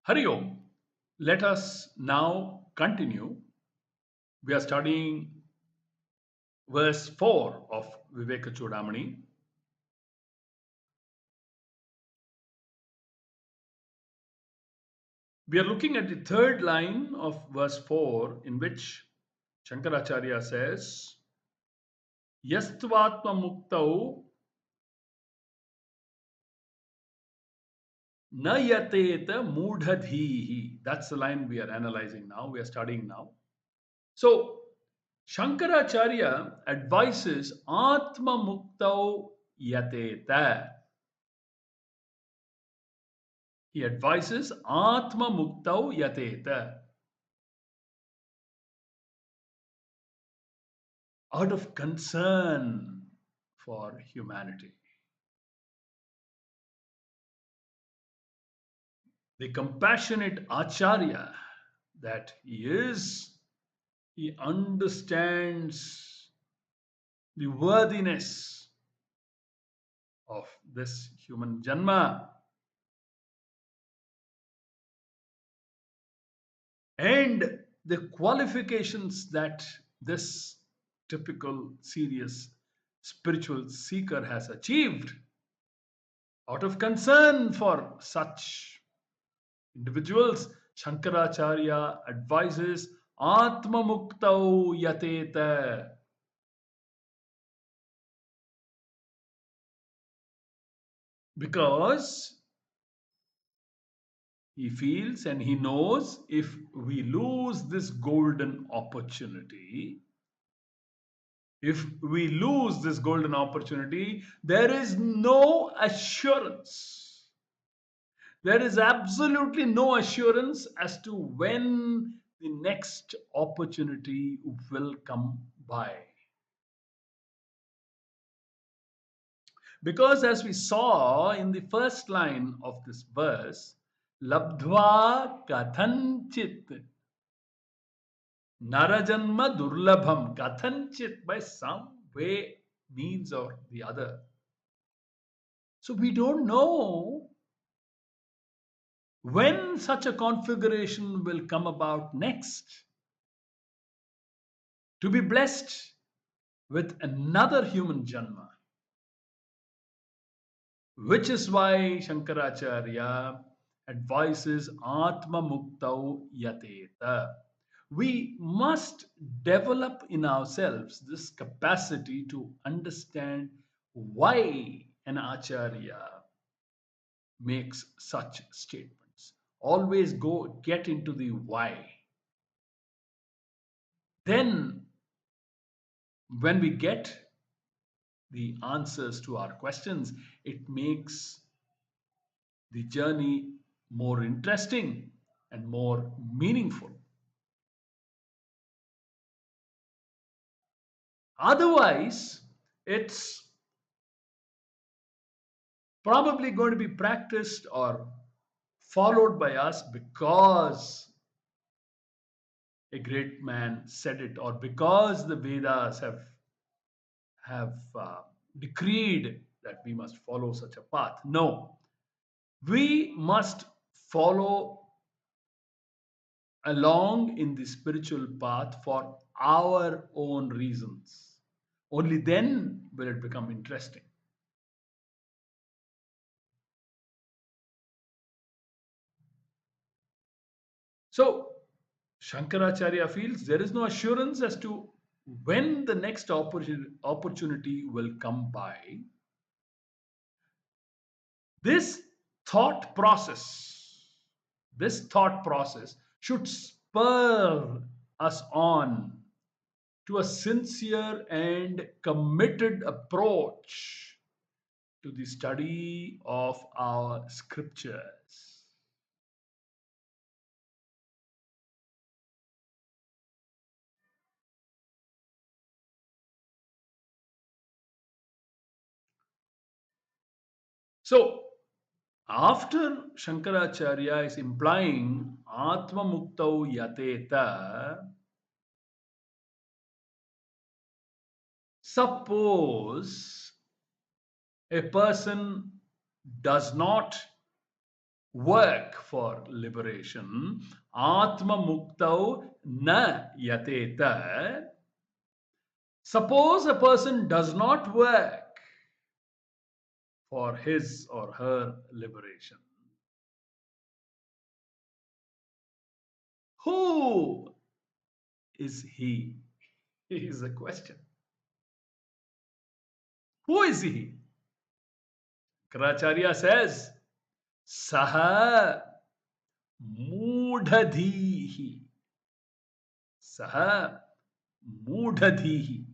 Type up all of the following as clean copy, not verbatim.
Hari Om. Let us now continue. We are studying verse 4 of Vivekachudamani. We are looking at the third line of verse 4, in which Shankaracharya says, Yastvatma muktau nayateta mudhadhihi. That's the line we are analyzing now, we are studying now. So, Shankaracharya advises Atma muktau yateta. He advises Atma Muktau Yateta. Out of concern for humanity. The compassionate Acharya that he is, he understands the worthiness of this human Janma and the qualifications that this typical serious spiritual seeker has achieved. Out of concern for such individuals, Shankaracharya advises Atma Muktau Yateta. Because he feels and he knows, if we lose this golden opportunity, there is no assurance. There is absolutely no assurance as to when the next opportunity will come by. Because as we saw in the first line of this verse, Labdhva kathanchit narajanma durlabham, kathanchit, by some way, means or the other. So we don't know when such a configuration will come about next. To be blessed with another human janma. Which is why Shankaracharya advises Atma Muktau Yateta. We must develop in ourselves this capacity to understand why an Acharya makes such statements. Always get into the why. Then, when we get the answers to our questions, it makes the journey more interesting and more meaningful. Otherwise, it's probably going to be practiced or followed by us because a great man said it, or because the Vedas have decreed that we must follow such a path. No, we must follow along in the spiritual path for our own reasons. Only then will it become interesting. So, Shankaracharya feels there is no assurance as to when the next opportunity will come by. This thought process, should spur us on to a sincere and committed approach to the study of our scriptures. So, after Shankaracharya is implying Atma Muktau Yateta, suppose a person does not work for liberation, Atma Muktau na yateta. Suppose a person does not work for his or her liberation. Who is he? Is the question. Who is he? Karacharya says, Saha Mudhadhihi. Saha Mudhadhihi.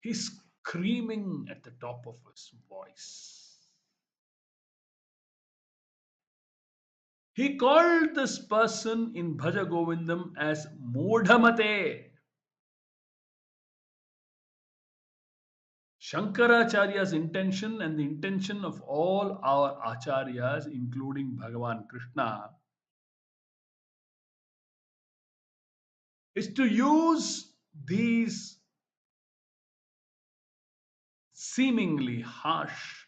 He's screaming at the top of his voice. He called this person in Bhaja Govindam as Modhamate. Shankaracharya's intention and the intention of all our acharyas, including Bhagavan Krishna, is to use these seemingly harsh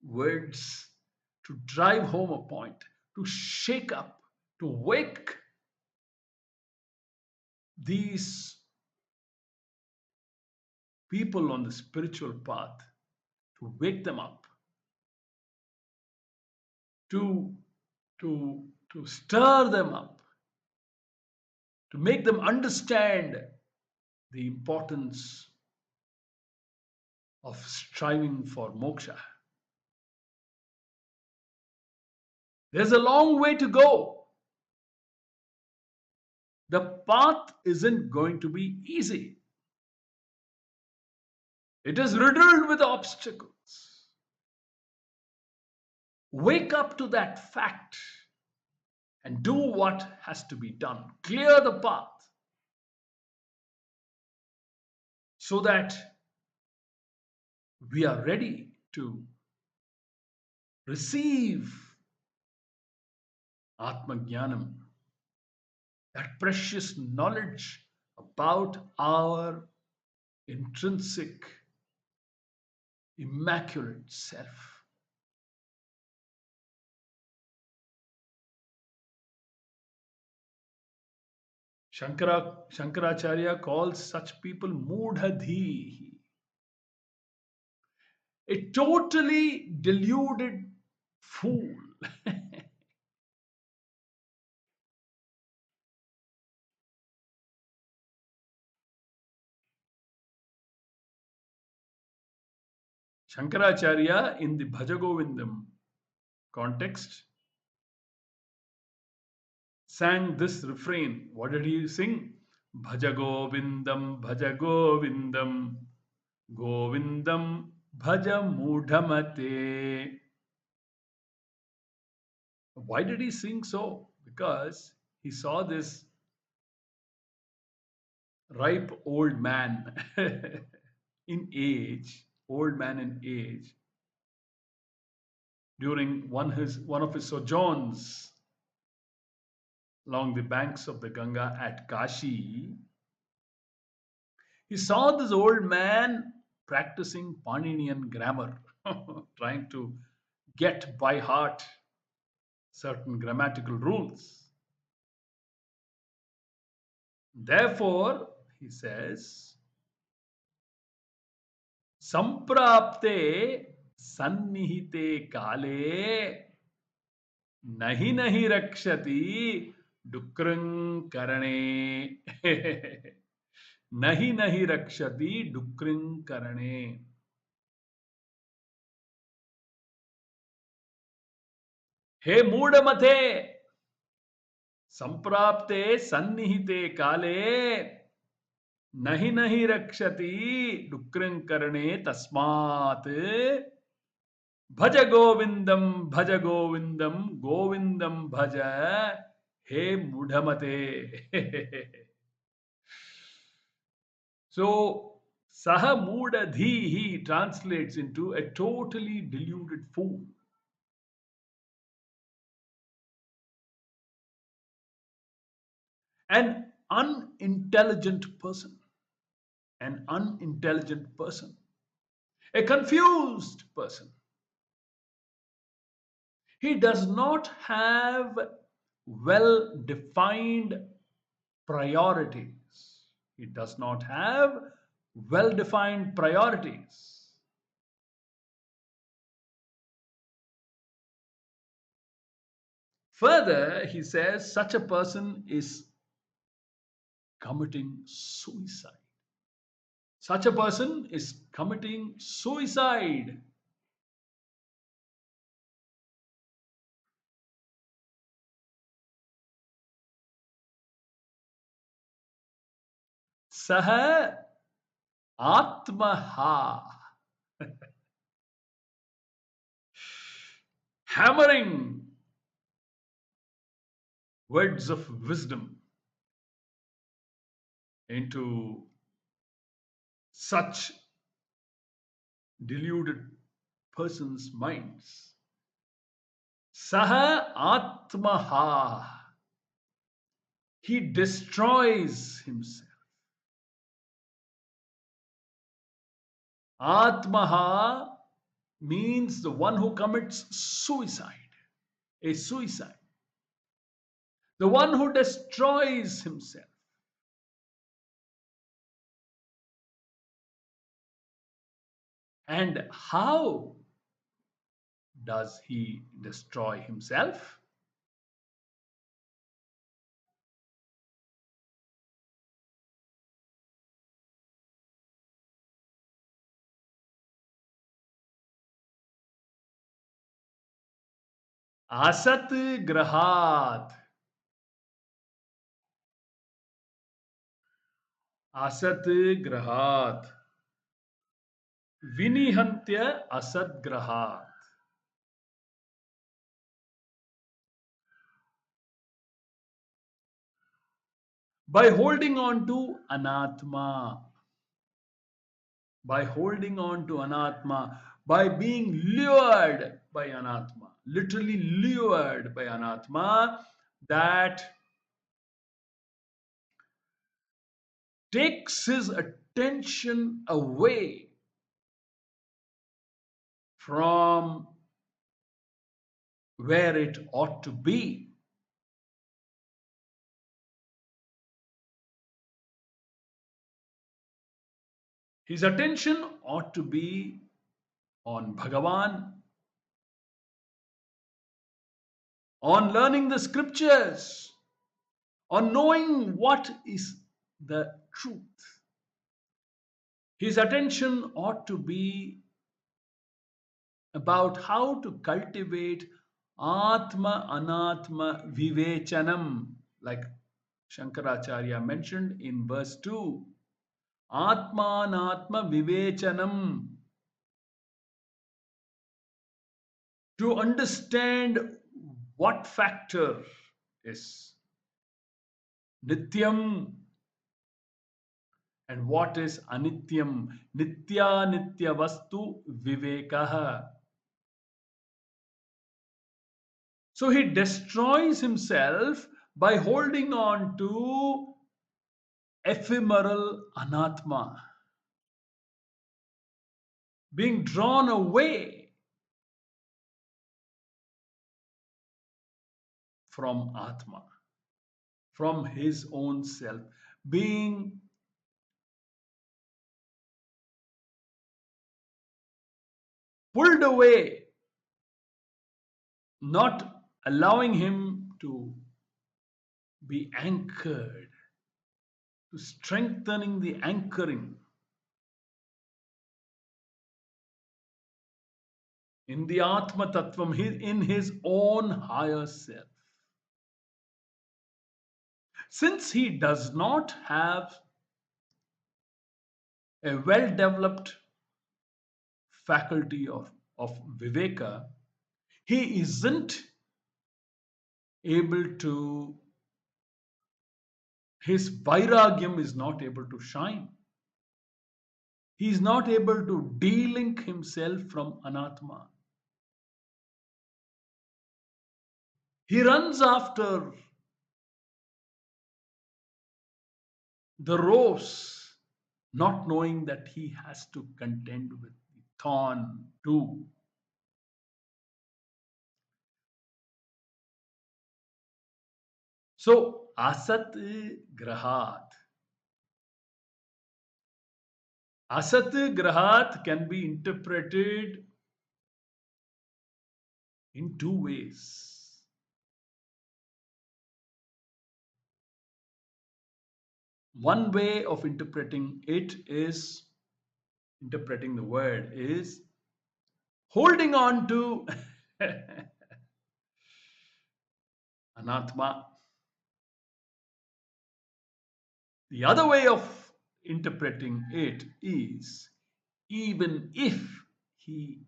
words to drive home a point, to shake up, to wake these people on the spiritual path, to wake them up, to, to stir them up, to make them understand the importance of striving for moksha. There's a long way to go. The path isn't going to be easy. It is riddled with obstacles. Wake up to that fact and do what has to be done. Clear the path so that we are ready to receive Atma Jnanam, that precious knowledge about our intrinsic, immaculate self. Shankaracharya calls such people Mudhadhi, a totally deluded fool. Shankaracharya, in the Bhajagovindam context, sang this refrain. What did he sing? Bhajagovindam, Bhajagovindam, Govindam, Bhaja Mudhamate. Why did he sing so? Because he saw this ripe old man in age, old man in age, during one of his sojourns along the banks of the Ganga at Kashi. He saw this old man practicing Paninian grammar, trying to get by heart certain grammatical rules. Therefore, he says, Samprapte sannihite kale nahi nahi rakshati dukrang karane. Nahi nahi rakshati dukrang karane. हे मूढ़मते संप्राप्ते सन्निहिते काले नहीं नहीं रक्षति डुक्रं करणे तस्मात् भज गोविंदम गोविंदम भज हे मूढ़मते. So saha mudadhi translates into a totally deluded fool. An unintelligent person, a confused person. He does not have well defined priorities. He does not have well defined priorities. Further, he says such a person is committing suicide. Such a person is committing suicide. Saha Atmaha. Hammering words of wisdom into such deluded persons' minds. Saha Atmaha. He destroys himself. Atmaha means the one who commits suicide, a suicide, the one who destroys himself. And how does he destroy himself? Asat grahat. Asat grahat. Vinihantya asat grahat. By holding on to anatma, by holding on to anatma, by being lured by anatma, literally lured by anatma, that takes his attention away from where it ought to be. His attention ought to be on Bhagavan, on learning the scriptures, on knowing what is the truth. His attention ought to be about how to cultivate Atma Anatma Vivechanam, like Shankaracharya mentioned in verse 2. Atma Anatma Vivechanam. To understand what factor is Nityam and what is Anityam. Nitya Nitya Vastu Vivekaha. So he destroys himself by holding on to ephemeral anatma, being drawn away from atma, from his own self, being pulled away, not allowing him to be anchored, to strengthening the anchoring in the Atma Tattvam, in his own higher self. Since he does not have a well developed faculty of Viveka, he isn't able to, his Vairagyam is not able to shine. He is not able to de-link himself from Anatma. He runs after the rose, not knowing that he has to contend with the thorn too. So asat grahat. Asat grahat can be interpreted in two ways. One way of interpreting it is interpreting the word is holding on to anatma. The other way of interpreting it is even if he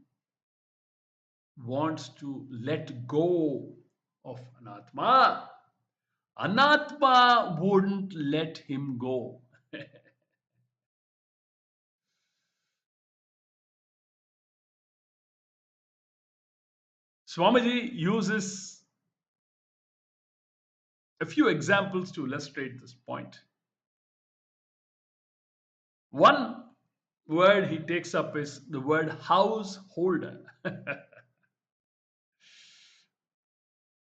wants to let go of anatma, anatma wouldn't let him go. Swamiji uses a few examples to illustrate this point. One word he takes up is the word householder.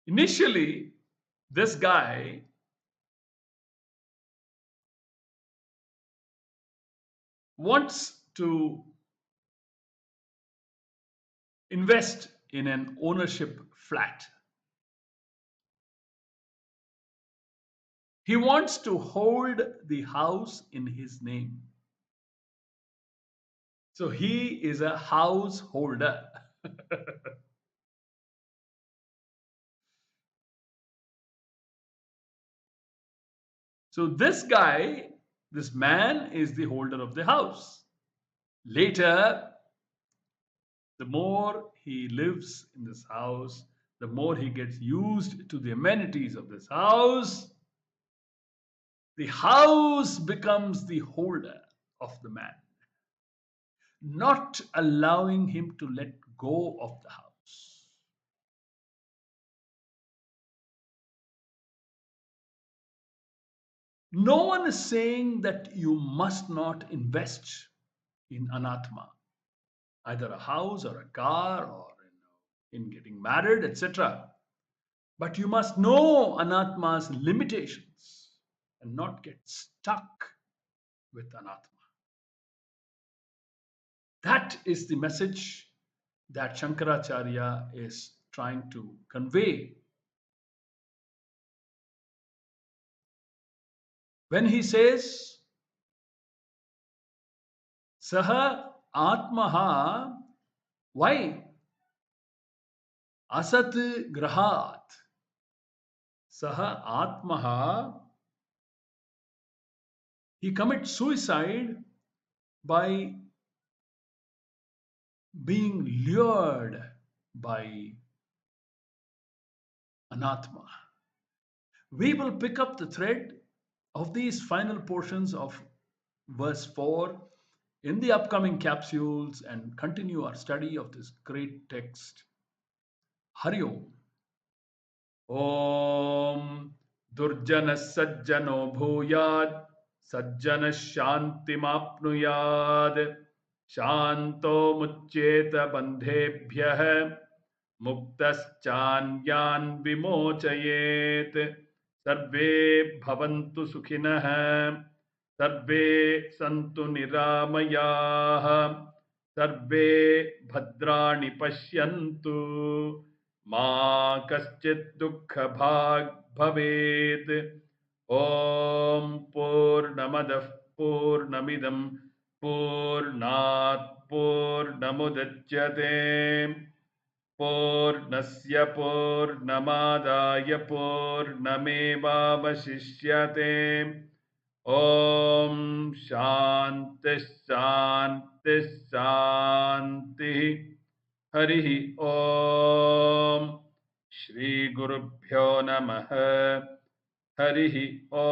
Initially, this guy wants to invest in an ownership flat. He wants to hold the house in his name. So he is a householder. So this guy, this man is the holder of the house. Later, the more he lives in this house, the more he gets used to the amenities of this house, the house becomes the holder of the man, not allowing him to let go of the house. No one is saying that you must not invest in anatma, either a house or a car or in getting married, etc. But you must know anatma's limitations and not get stuck with anatma. That is the message that Shankaracharya is trying to convey when he says, Saha Atmaha, why? Asat Grahat. Saha Atmaha, he commits suicide by being lured by anatma. We will pick up the thread of these final portions of verse 4 in the upcoming capsules and continue our study of this great text. Hari Om. Om Durjana Sajjano Bhuyad Sajjana Shantimapnuyad Shanto Muccheta Bandhebhyah Muktaschanyan Vimochayet Sarve Bhavantu Sukhinah Sarve Santu Niramayah Sarve Bhadrani Pashyantu Ma Kaschit Dukkha Bhag Bhavet Om Purnamadah Purnamidam Purnat Purnamudachyate Purnasya Purnamadaya Purnamevavashishyate Om Shanti Shanti Shanti Harihi Om Shri Gurubhyo Namaha Harihi Om